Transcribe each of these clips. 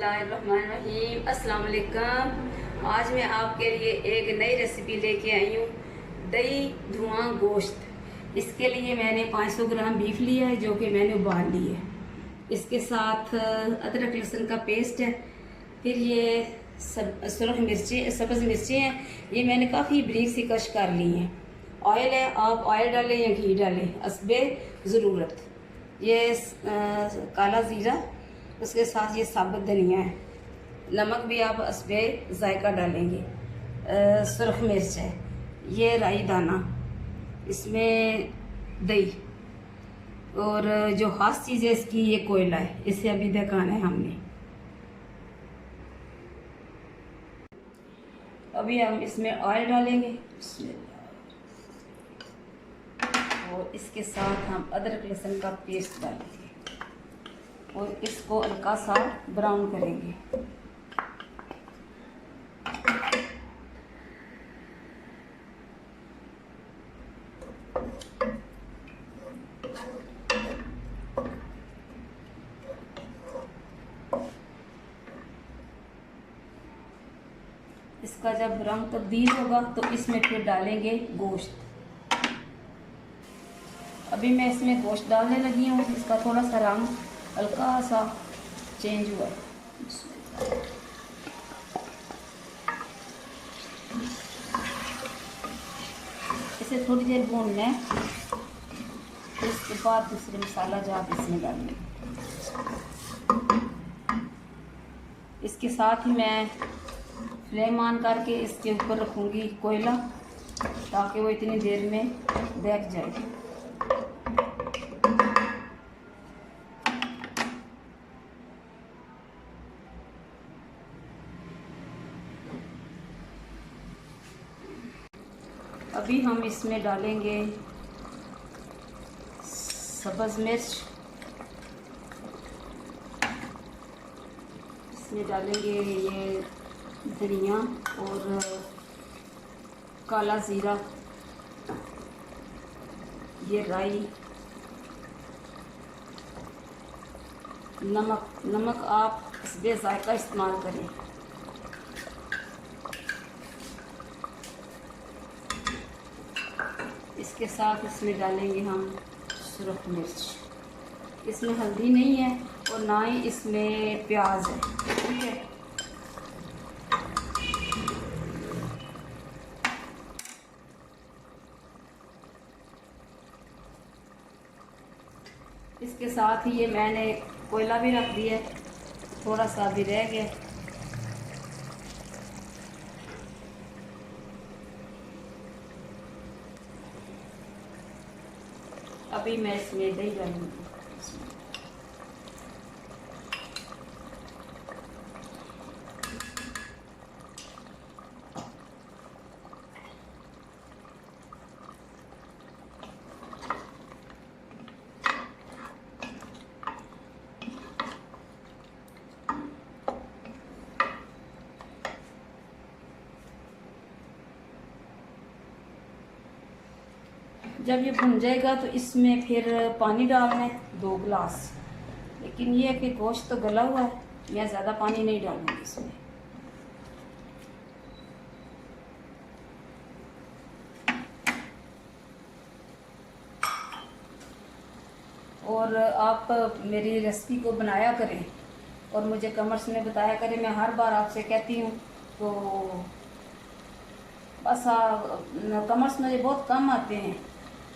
बिस्मिल्लाहिर्रहमानिर्रहीम। अस्सलाम वालेकुम। आज मैं आपके लिए एक नई रेसिपी लेके आई हूँ, दही धुआं गोश्त। इसके लिए मैंने 500 ग्राम बीफ लिया है जो कि मैंने उबाल ली है। इसके साथ अदरक लहसुन का पेस्ट है। फिर ये सुरख मिर्ची सब्ज़ मिर्ची हैं, ये मैंने काफ़ी बारीक सी कश कर ली हैं। ऑयल है, आप ऑयल डालें या घी डालें हस्बे ज़रूरत। ये काला ज़ीरा, उसके साथ ये साबुत धनिया है। नमक भी आप हस्बे जायका डालेंगे। सुरख मिर्च है, ये राई दाना, इसमें दही, और जो ख़ास चीज़ है इसकी ये कोयला है, इसे अभी दिखाना है हमने। अभी हम इसमें ऑयल डालेंगे और इसके साथ हम अदरक लहसुन का पेस्ट डालेंगे और इसको हल्का सा ब्राउन करेंगे। इसका जब रंग तब्दील होगा तो इसमें फिर डालेंगे गोश्त। अभी मैं इसमें गोश्त डालने लगी हूँ। इसका थोड़ा सा रंग हल्का सा चेंज हुआ है। इसे थोड़ी देर भूनना है, इसके बाद दूसरे मसाला जो आप इसमें डालेंगे। इसके साथ ही मैं फ्लेम ऑन करके इसके ऊपर रखूँगी कोयला, ताकि वो इतनी देर में बैठ जाए। अभी हम इसमें डालेंगे सब्ज़ मिर्च, इसमें डालेंगे ये धनिया और काला ज़ीरा, ये राई, नमक आप हस्बे जायका इस्तेमाल करें। इसके साथ इसमें डालेंगे हम सुरख मिर्च। इसमें हल्दी नहीं है और ना ही इसमें प्याज है, ठीक है। इसके साथ ही ये मैंने कोयला भी रख दिया है, थोड़ा सा भी रह गया। अभी मैं इसमें दही डालूंगी। जब ये भुन जाएगा तो इसमें फिर पानी डालना है 2 गिलास। लेकिन ये है कि गोश्त तो गला हुआ है, मैं ज़्यादा पानी नहीं डालूंगी इसमें। और आप मेरी रेसिपी को बनाया करें और मुझे कमेंट्स में बताया करें। मैं हर बार आपसे कहती हूँ, तो बस कमेंट्स मुझे बहुत कम आते हैं,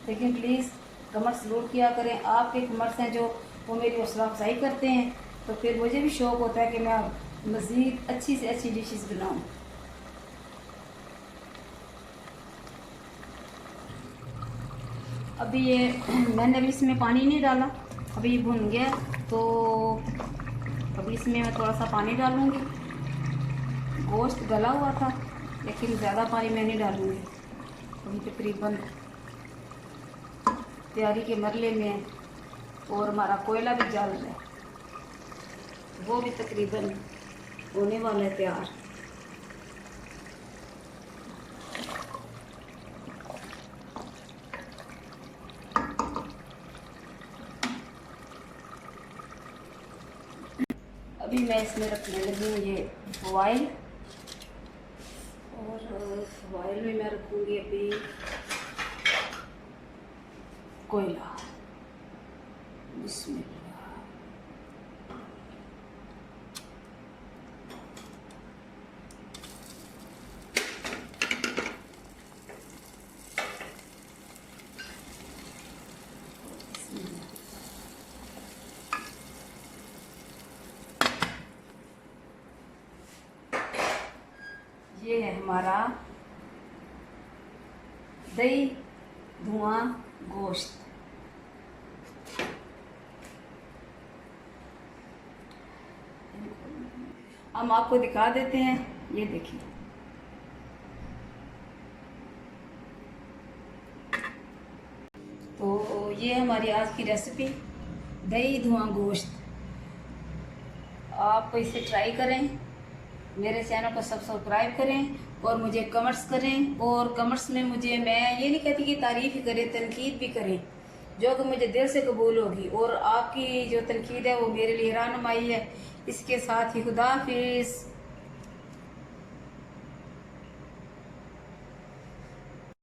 लेकिन प्लीज़ कमेंट्स ज़रूर किया करें। आपके कमेंट्स हैं जो वो मेरी हौसला अफजाई करते हैं, तो फिर मुझे भी शौक़ होता है कि मैं मज़ीद अच्छी से अच्छी डिशेस बनाऊं। अभी ये मैंने अभी इसमें पानी नहीं डाला, अभी भुन गया तो अभी इसमें मैं थोड़ा सा पानी डालूँगी। गोश्त गला हुआ था लेकिन ज़्यादा पानी मैं नहीं डालूँगी। अभी तकरीबन तैयारी के मरले में, और हमारा कोयला भी जल रहा है, वो भी तकरीबन होने वाला है तैयार। अभी मैं इसमें रखने लगी हूँ ये बॉयल, और बॉयल में मैं रखूँगी अभी कोयला। बिस्मिल्लाह। ये है हमारा दही धुआं गोश्त। हम आपको दिखा देते हैं, ये देखिए। तो ये हमारी आज की रेसिपी दही धुआं गोश्त। आप इसे ट्राई करें, मेरे चैनल को सब्सक्राइब करें और मुझे कमेंट्स करें। और कमेंट्स में मुझे, मैं ये नहीं कहती कि तारीफ़ ही करें, तनकीद भी करें, जो कि मुझे दिल से कबूल होगी। और आपकी जो तनकीद है वो मेरे लिए रहनुमाई है। इसके साथ ही खुदा हाफिज़।